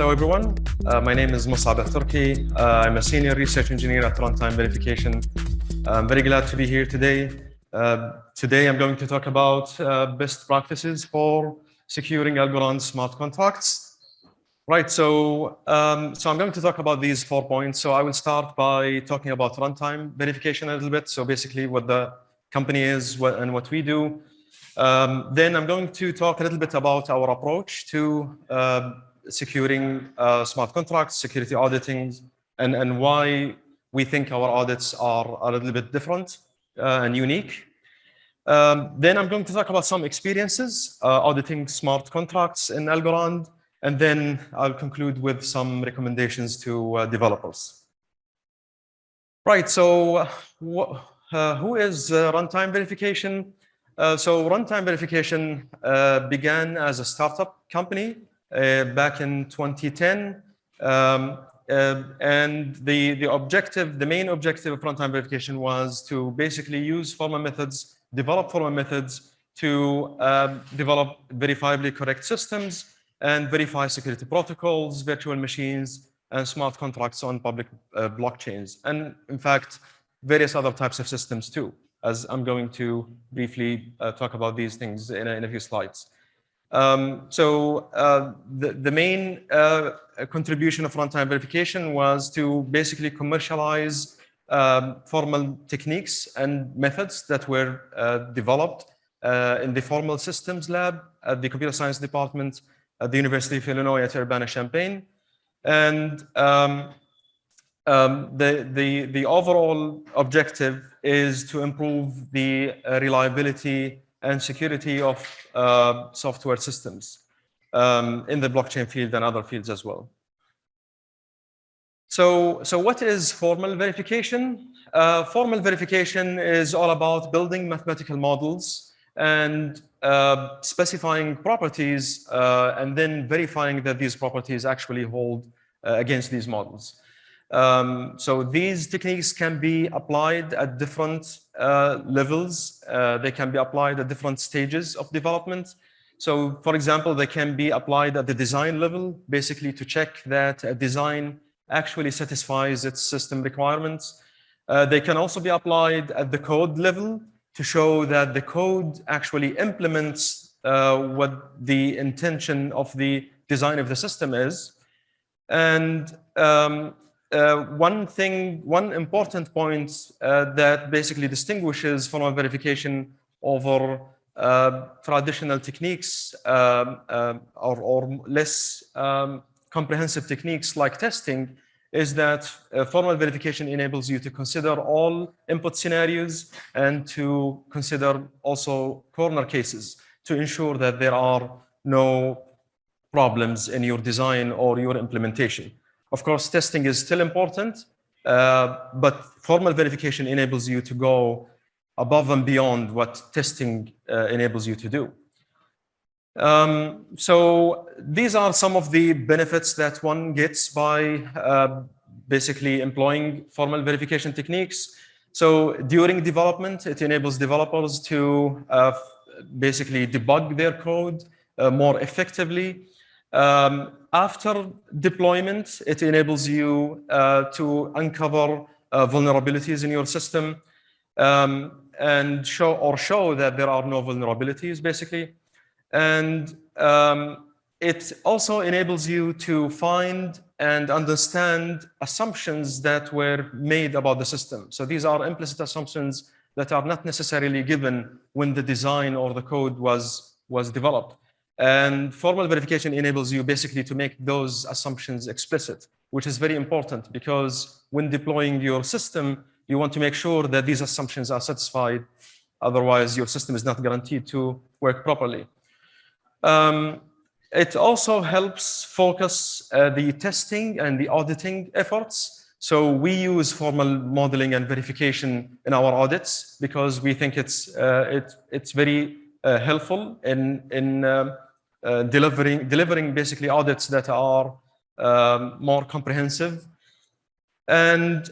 Hello, everyone. My name is Musab Alturki. I'm a senior research engineer at Runtime Verification. I'm very glad to be here today. Today, I'm going to talk about best practices for securing Algorand smart contracts. Right, so I'm going to talk about these 4 points. So I will start by talking about runtime verification a little bit. So basically what the company is and what we do. Then I'm going to talk a little bit about our approach to securing smart contracts, security auditing, and why we think our audits are a little bit different and unique. Then I'm going to talk about some experiences auditing smart contracts in Algorand, and then I'll conclude with some recommendations to developers. Right, so who is Runtime Verification? So Runtime Verification began as a startup company back in 2010. And the main objective of Runtime Verification was to basically use formal methods, develop formal methods to develop verifiably correct systems and verify security protocols, virtual machines, and smart contracts on public blockchains. And in fact, various other types of systems too, as I'm going to briefly talk about these things in a few slides. The main contribution of runtime verification was to basically commercialize formal techniques and methods that were developed in the formal systems lab at the computer science department at the University of Illinois at Urbana-Champaign. And the overall objective is to improve the reliability and security of software systems in the blockchain field and other fields as well. So what is formal verification? Formal verification is all about building mathematical models and specifying properties and then verifying that these properties actually hold against these models. So these techniques can be applied at different levels. They can be applied at different stages of development. So for example, they can be applied at the design level, basically to check that a design actually satisfies its system requirements. They can also be applied at the code level to show that the code actually implements what the intention of the design of the system is. And one important point that basically distinguishes formal verification over traditional techniques or less comprehensive techniques like testing is that formal verification enables you to consider all input scenarios and to consider also corner cases to ensure that there are no problems in your design or your implementation. Of course, testing is still important, but formal verification enables you to go above and beyond what testing enables you to do. So these are some of the benefits that one gets by basically employing formal verification techniques. So during development, it enables developers to basically debug their code more effectively. After deployment, it enables you to uncover vulnerabilities in your system and show that there are no vulnerabilities, basically. And it also enables you to find and understand assumptions that were made about the system. So these are implicit assumptions that are not necessarily given when the design or the code was developed. And formal verification enables you basically to make those assumptions explicit, which is very important because when deploying your system, you want to make sure that these assumptions are satisfied. Otherwise, your system is not guaranteed to work properly. It also helps focus the testing and the auditing efforts. So we use formal modeling and verification in our audits because we think it's very helpful in delivering basically audits that are more comprehensive. And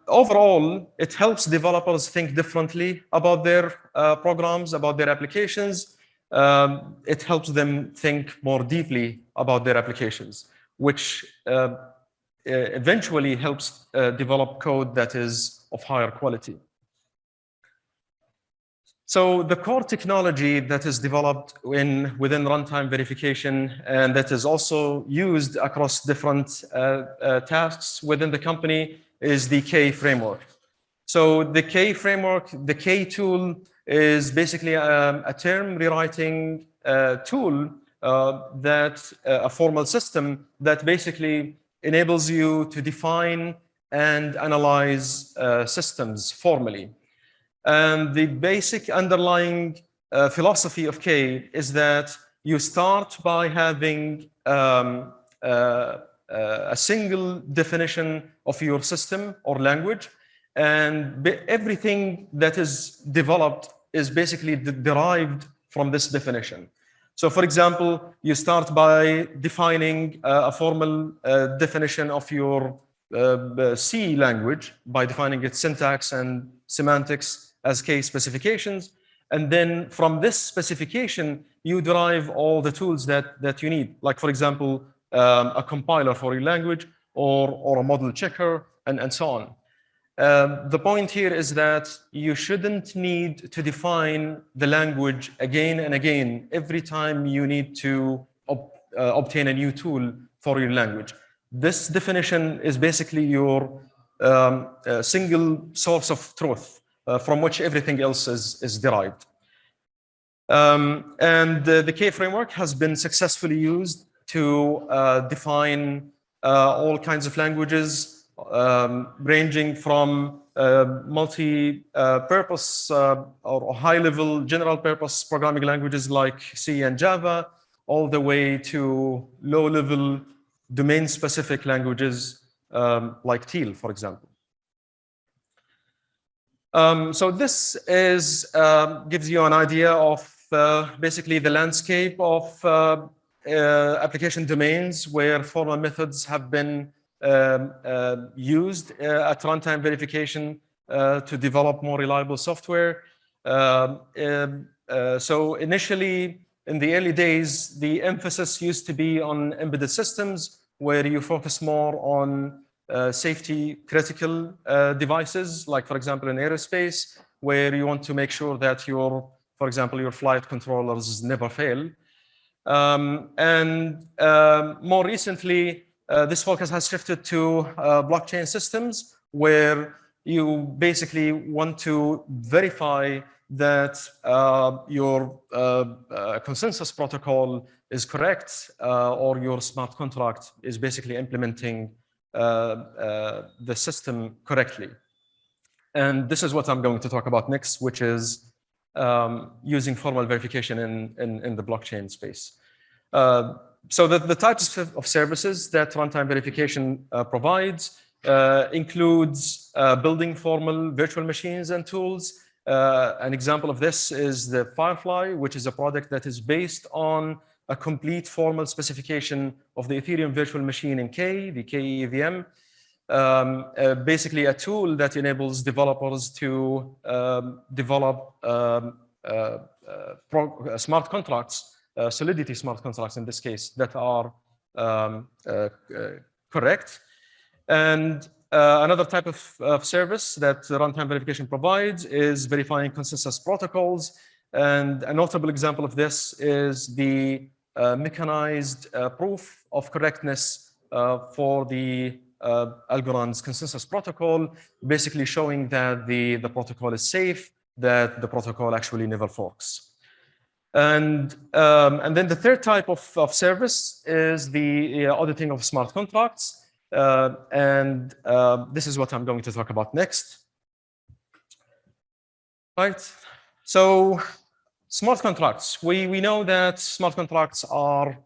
overall, it helps developers think differently about their programs, about their applications. It helps them think more deeply about their applications, which eventually helps develop code that is of higher quality. So the core technology that is developed within runtime verification and that is also used across different tasks within the company is the K framework. So the K framework, the K tool is basically a term rewriting tool a formal system that basically enables you to define and analyze systems formally. And the basic underlying philosophy of K is that you start by having a single definition of your system or language, and everything that is developed is basically derived from this definition. So for example, you start by defining a formal definition of your C language by defining its syntax and semantics as K specifications. And then from this specification, you derive all the tools that you need. Like, for example, a compiler for your language or a model checker and so on. The point here is that you shouldn't need to define the language again and again every time you need to obtain a new tool for your language. This definition is basically your single source of truth from which everything else is derived. And the K framework has been successfully used to define all kinds of languages, ranging from multi-purpose or high-level general-purpose programming languages like C and Java, all the way to low-level domain-specific languages like Teal, for example. So this is gives you an idea of basically the landscape of application domains where formal methods have been used at runtime verification to develop more reliable software. So initially, in the early days, the emphasis used to be on embedded systems, where you focus more on safety critical devices, like, for example, in aerospace, where you want to make sure that for example, your flight controllers never fail. More recently, this focus has shifted to blockchain systems, where you basically want to verify that your consensus protocol is correct, or your smart contract is basically implementing the system correctly. And this is what I'm going to talk about next, which is using formal verification in the blockchain space. So the types of services that runtime verification provides includes building formal virtual machines and tools. An example of this is the Firefly, which is a product that is based on a complete formal specification of the Ethereum virtual machine in K, the KEVM. Basically a tool that enables developers to develop smart contracts, Solidity smart contracts in this case, that are correct. And another type of service that runtime verification provides is verifying consensus protocols. And a notable example of this is the mechanized proof of correctness for the Algorand's consensus protocol, basically showing that the protocol is safe, that the protocol actually never forks. And then the third type of service is the auditing of smart contracts. This is what I'm going to talk about next. Right. So smart contracts. We know that smart contracts are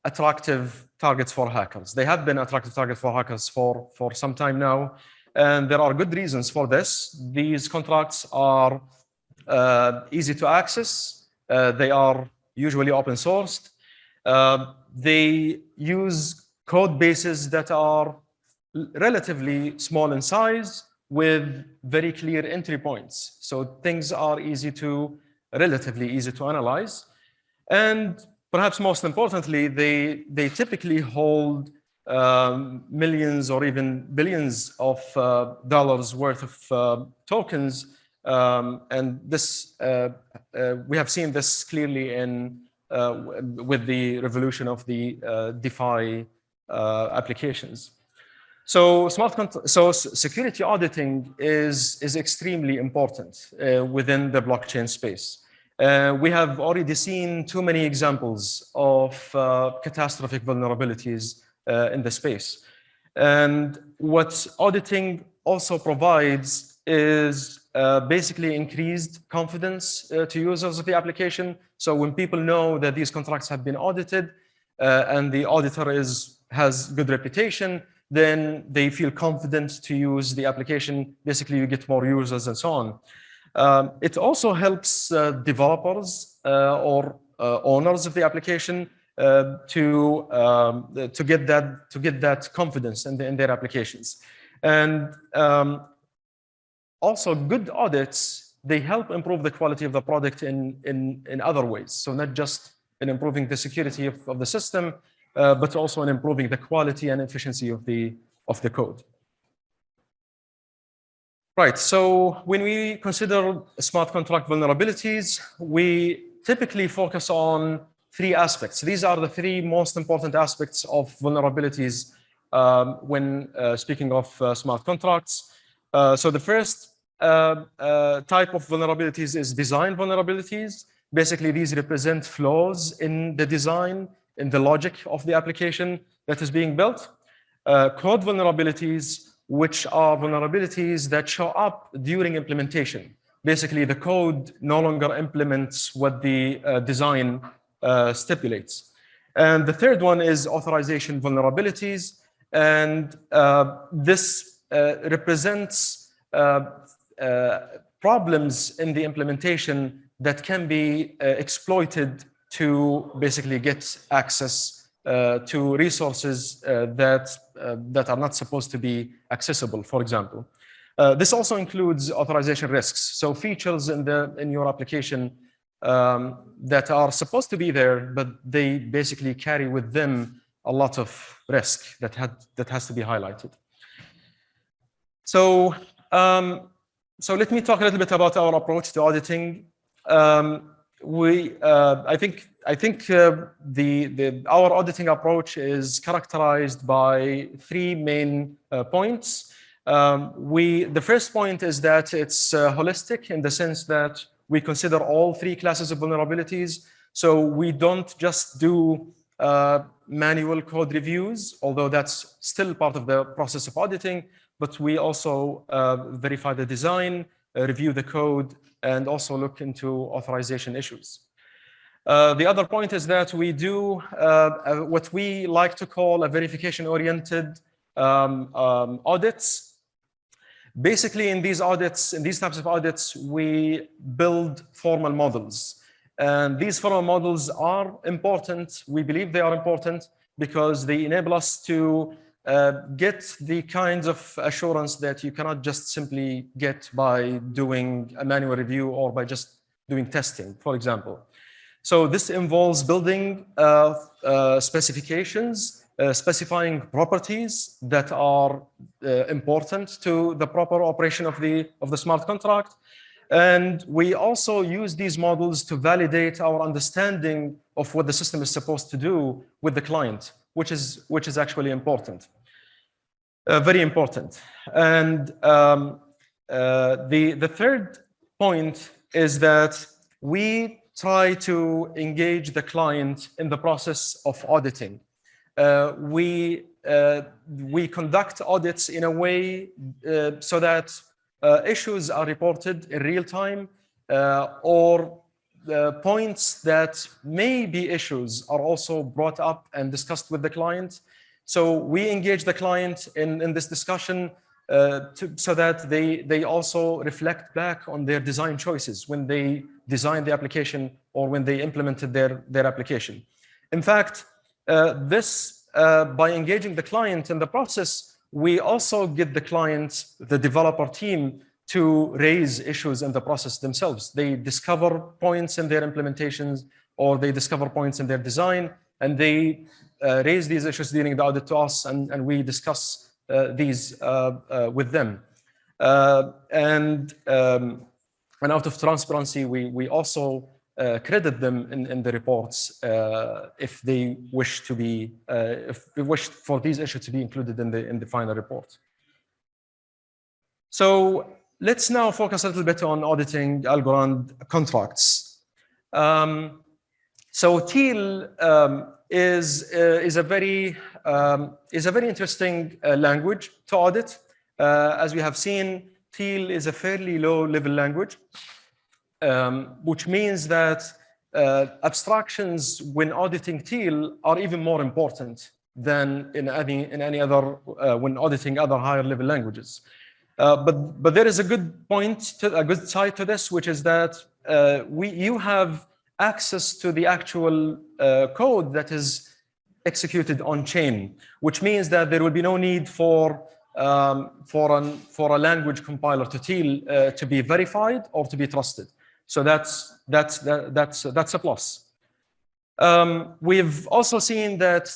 attractive targets for hackers. They have been attractive targets for hackers for some time now. And there are good reasons for this. These contracts are easy to access. They are usually open sourced. They use code bases that are relatively small in size with very clear entry points. So things are relatively easy to analyze. And perhaps most importantly, they typically hold millions or even billions of dollars worth of tokens. And this, we have seen this clearly in with the revolution of the DeFi applications. So security auditing is extremely important within the blockchain space. We have already seen too many examples of catastrophic vulnerabilities in the space. And what auditing also provides is basically increased confidence to users of the application. So when people know that these contracts have been audited and the auditor has good reputation, then they feel confident to use the application. Basically, you get more users and so on. It also helps developers or owners of the application to get that confidence in their applications. And also, good audits, they help improve the quality of the product in other ways. So not just in improving the security of the system, but also in improving the quality and efficiency of the code. Right, so when we consider smart contract vulnerabilities, we typically focus on three aspects. These are the three most important aspects of vulnerabilities when speaking of smart contracts. So the first type of vulnerabilities is design vulnerabilities. Basically, these represent flaws in the design, in the logic of the application that is being built. Code vulnerabilities, which are vulnerabilities that show up during implementation. Basically, the code no longer implements what the design stipulates. And the third one is authorization vulnerabilities. And this represents problems in the implementation that can be exploited to basically get access to resources that are not supposed to be accessible, for example. This also includes authorization risks. So features in your application that are supposed to be there, but they basically carry with them a lot of risk that has to be highlighted. So let me talk a little bit about our approach to auditing. I think our auditing approach is characterized by three main points. The first point is that it's holistic in the sense that we consider all three classes of vulnerabilities. So we don't just do manual code reviews, although that's still part of the process of auditing, but we also verify the design, review the code, and also look into authorization issues. The other point is that we do what we like to call a verification-oriented audits. Basically, in these types of audits, we build formal models. And these formal models are important. We believe they are important because they enable us to get the kinds of assurance that you cannot just simply get by doing a manual review or by just doing testing, for example. So this involves building specifications, specifying properties that are important to the proper operation of the smart contract. And we also use these models to validate our understanding of what the system is supposed to do with the client, which is actually important, very important. And the third point is that we try to engage the client in the process of auditing. We conduct audits in a way so that issues are reported in real time, or points that may be issues are also brought up and discussed with the client. So we engage the client in this discussion so that they also reflect back on their design choices when they designed the application or when they implemented their application. In fact, by engaging the client in the process, we also get the client, the developer team, to raise issues in the process themselves. They discover points in their implementations or they discover points in their design, and they raise these issues during the audit to us, and we discuss these with them. And out of transparency, we also credit them in the reports if they wish to be, if they wish for these issues to be included in the final report. So let's now focus a little bit on auditing Algorand contracts. So TEAL is a very interesting language to audit. As we have seen, TEAL is a fairly low-level language, which means that abstractions when auditing TEAL are even more important than in any other when auditing other higher-level languages. But there is a good point, a good side to this, which is that you have access to the actual code that is executed on chain, which means that there will be no need for a language compiler to TEAL to be verified or to be trusted. So that's a plus. We've also seen that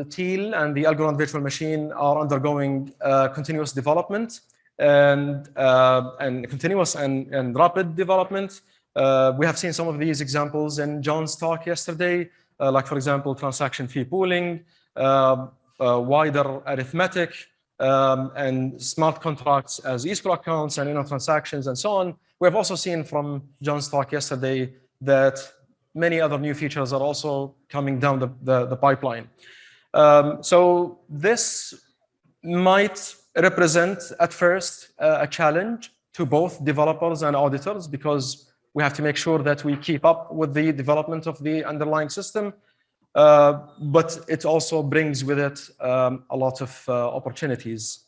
TEAL and the Algorand virtual machine are undergoing continuous development and continuous and rapid development. We have seen some of these examples in John's talk yesterday, like, for example, transaction fee pooling, wider arithmetic, and smart contracts as escrow accounts and inner transactions and so on. We have also seen from John's talk yesterday that many other new features are also coming down the pipeline. So this might represent at first a challenge to both developers and auditors, because we have to make sure that we keep up with the development of the underlying system. But it also brings with it a lot of opportunities,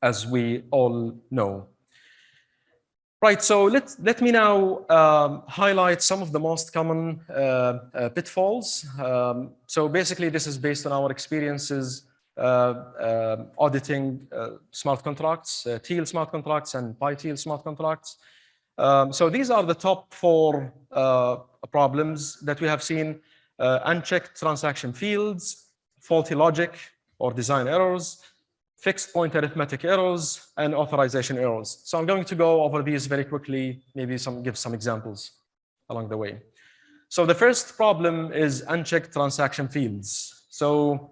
as we all know. Right, so let me now highlight some of the most common pitfalls. So basically, this is based on our experiences auditing smart contracts, TEAL smart contracts, and PyTEAL smart contracts. So these are the top 4 problems that we have seen: unchecked transaction fields, faulty logic or design errors, fixed point arithmetic errors, and authorization errors. So I'm going to go over these very quickly, maybe give some examples along the way. So the first problem is unchecked transaction fields. So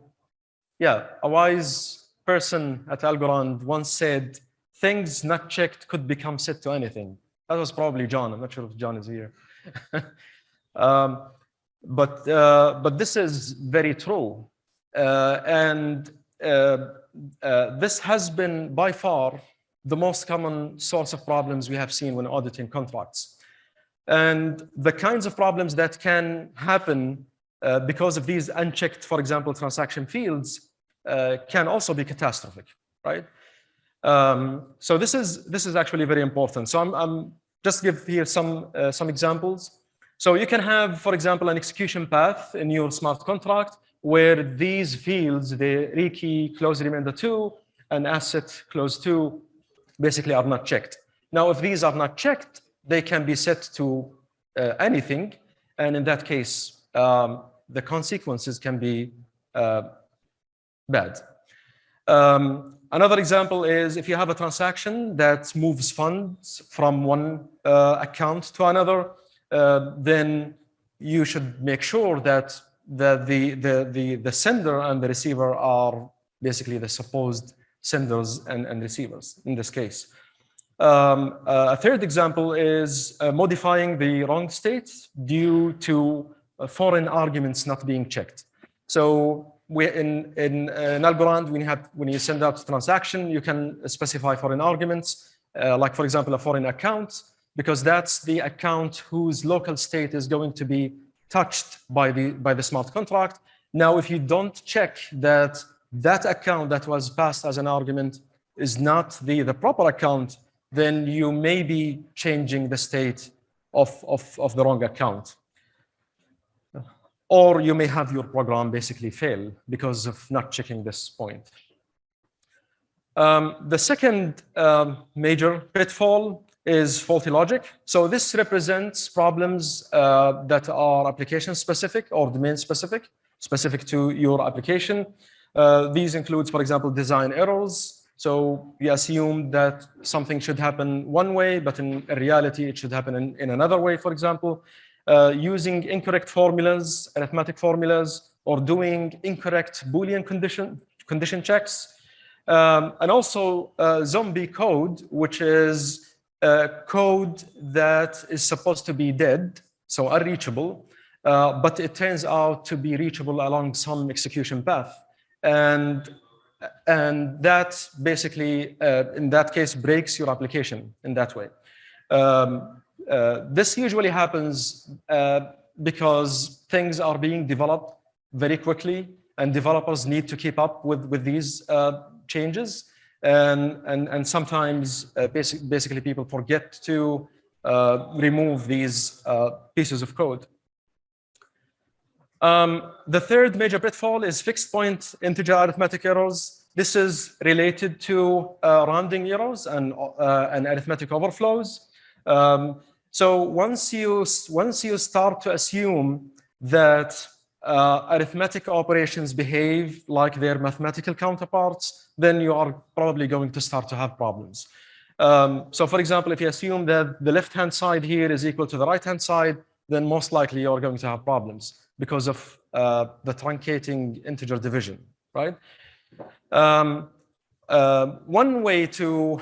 yeah, a wise person at Algorand once said, things not checked could become set to anything. That was probably John. I'm not sure if John is here. But this is very true. This has been by far the most common source of problems we have seen when auditing contracts. And the kinds of problems that can happen because of these unchecked, for example, transaction fields can also be catastrophic, right? So this is actually very important. So I'm just give here some examples. So you can have, for example, an execution path in your smart contract where these fields, the rekey close remainder 2 and asset close 2, basically are not checked. Now, if these are not checked, they can be set to anything, and in that case, the consequences can be bad. Another example is if you have a transaction that moves funds from one account to another, then you should make sure that the sender and the receiver are basically the supposed senders and receivers in this case. A third example is modifying the wrong state due to foreign arguments not being checked. So in Algorand, when you send out a transaction, you can specify foreign arguments, like, for example, a foreign account, because that's the account whose local state is going to be touched by the smart contract. Now, if you don't check that account that was passed as an argument is not the proper account, then you may be changing the state of the wrong account. Or you may have your program basically fail because of not checking this point. The second major pitfall is faulty logic. So this represents problems that are application specific or domain specific. specific to your application. These include, for example, design errors. So you assume that something should happen one way, but in reality, it should happen in another way, for example. Using incorrect formulas, arithmetic formulas, or doing incorrect Boolean condition checks. And also zombie code, which is code that is supposed to be dead, so unreachable, but it turns out to be reachable along some execution path. And that basically, in that case, breaks your application in that way. This usually happens because things are being developed very quickly, and developers need to keep up with these changes. And sometimes basically people forget to remove these pieces of code. The third major pitfall is fixed point integer arithmetic errors. This is related to rounding errors and arithmetic overflows. So once you start to assume that arithmetic operations behave like their mathematical counterparts, then you are probably going to start to have problems. So for example, if you assume that the left-hand side here is equal to the right-hand side, then most likely you're going to have problems because of the truncating integer division, right? One way to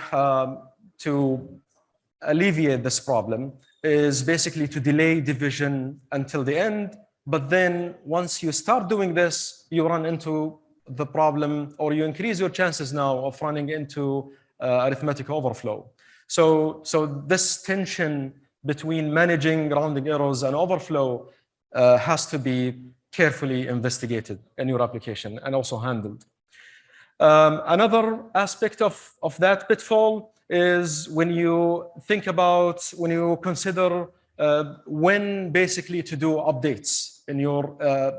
alleviate this problem is basically to delay division until the end. But then once you start doing this, you run into the problem, or you increase your chances now of running into arithmetic overflow. So this tension between managing rounding errors and overflow has to be carefully investigated in your application and also handled. Another aspect of that pitfall is when you consider when basically to do updates in your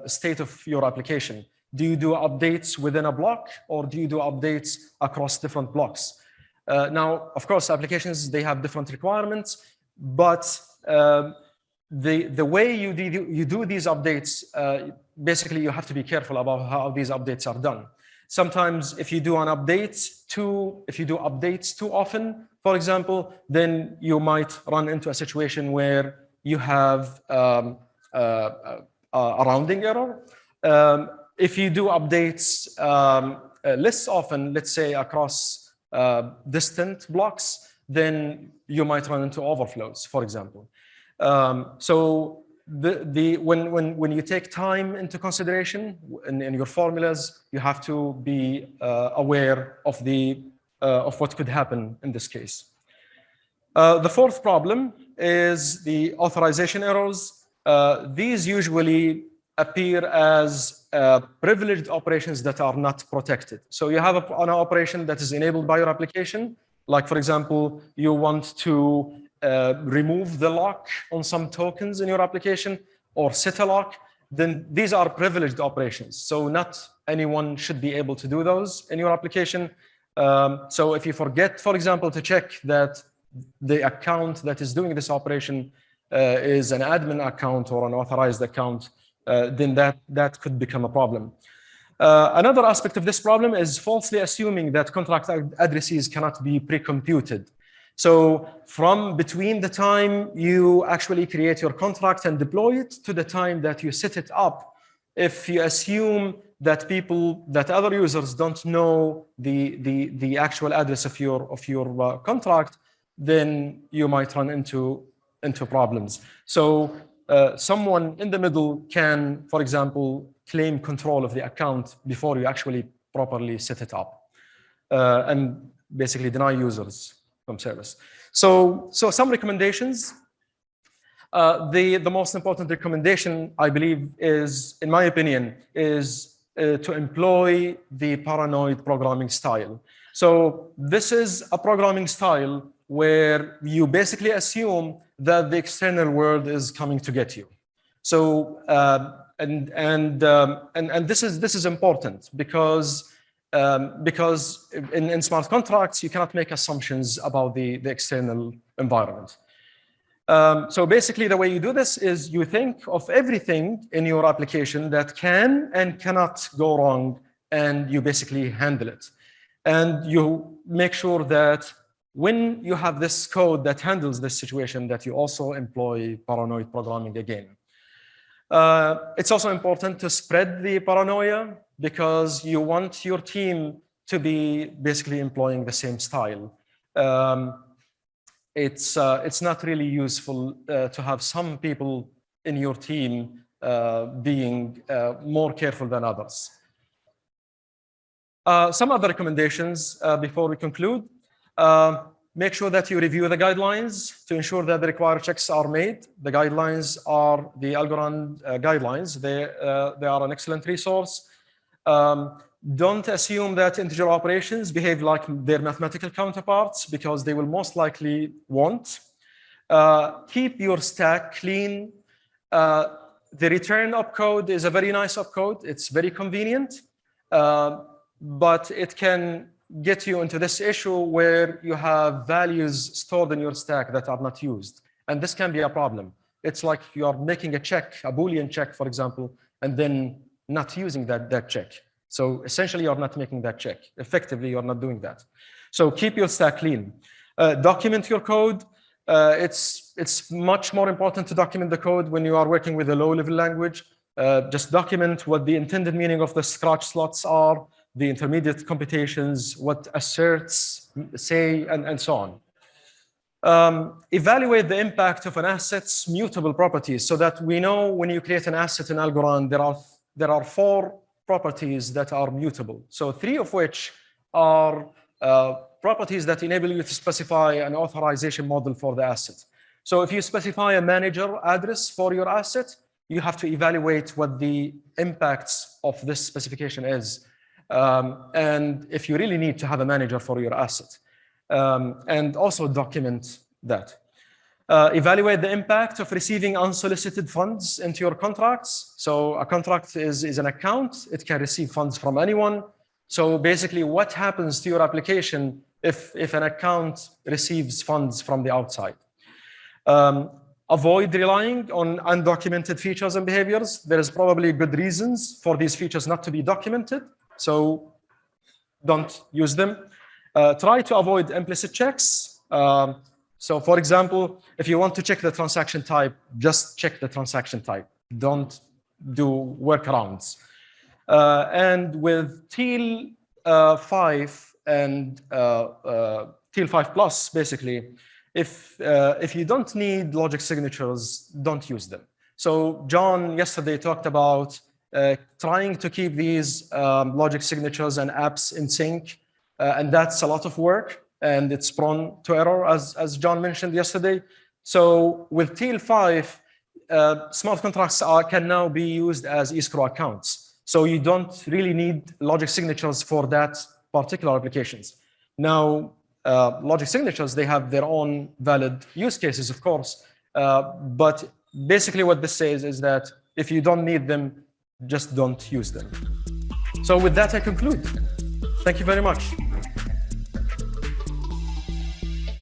state of your application. Do you do updates within a block, or do you do updates across different blocks? Now, of course, applications, they have different requirements, but the way you do these updates, basically you have to be careful about how these updates are done. Sometimes if you do updates too often, for example, then you might run into a situation where you have a rounding error. If you do updates less often, let's say across distant blocks, then you might run into overflows, for example. So when you take time into consideration in your formulas, you have to be aware of what could happen in this case. The fourth problem is the authorization errors. These usually appear as privileged operations that are not protected. So you have an operation that is enabled by your application. Like, for example, you want to remove the lock on some tokens in your application or set a lock, then these are privileged operations. So not anyone should be able to do those in your application. So if you forget, for example, to check that the account that is doing this operation is an admin account or an authorized account, then that could become a problem. Another aspect of this problem is falsely assuming that contract addresses cannot be pre-computed. So from between the time you actually create your contract and deploy it to the time that you set it up, if you assume that other users don't know the actual address of your contract, then you might run into problems. So someone in the middle can, for example, claim control of the account before you actually properly set it up, and basically deny users from service. So some recommendations. The most important recommendation, I believe, is, in my opinion, is to employ the paranoid programming style. So this is a programming style where you basically assume that the external world is coming to get you. So and this is important because in smart contracts you cannot make assumptions about the external environment. So basically, the way you do this is you think of everything in your application that can and cannot go wrong, and you basically handle it. And you make sure that when you have this code that handles this situation, that you also employ paranoid programming again. It's also important to spread the paranoia because you want your team to be basically employing the same style. It's not really useful to have some people in your team being more careful than others. Some other recommendations before we conclude. Make sure that you review the guidelines to ensure that the required checks are made. The guidelines are the Algorand guidelines. They are an excellent resource. Don't assume that integer operations behave like their mathematical counterparts because they will most likely won't. Keep your stack clean. The return opcode is a very nice opcode. It's very convenient, but it can get you into this issue where you have values stored in your stack that are not used. And this can be a problem. It's like you're making a check, a Boolean check, for example, and then not using that check. So essentially, you're not making that check. Effectively, you're not doing that. So keep your stack clean. Document your code. It's much more important to document the code when you are working with a low-level language. Just document what the intended meaning of the scratch slots are, the intermediate computations, what asserts say, and so on. Evaluate the impact of an asset's mutable properties so that we know when you create an asset in Algorand, there are 4 properties that are mutable. So 3 of which are properties that enable you to specify an authorization model for the asset. So if you specify a manager address for your asset, you have to evaluate what the impacts of this specification is. And if you really need to have a manager for your asset, and also document that. Evaluate the impact of receiving unsolicited funds into your contracts. So a contract is an account. It can receive funds from anyone. So basically, what happens to your application if an account receives funds from the outside? Avoid relying on undocumented features and behaviors. There is probably good reasons for these features not to be documented. So don't use them. Try to avoid implicit checks. So for example, if you want to check the transaction type, just check the transaction type. Don't do workarounds. And with Teal 5 and Teal 5 Plus, basically, if you don't need logic signatures, don't use them. So John yesterday talked about trying to keep these logic signatures and apps in sync, and that's a lot of work, and it's prone to error, as John mentioned yesterday. So with Teal 5, smart contracts can now be used as escrow accounts. So you don't really need logic signatures for that particular applications. Now, logic signatures, they have their own valid use cases, of course, but basically what this says is that if you don't need them, just don't use them. So with that, I conclude. Thank you very much.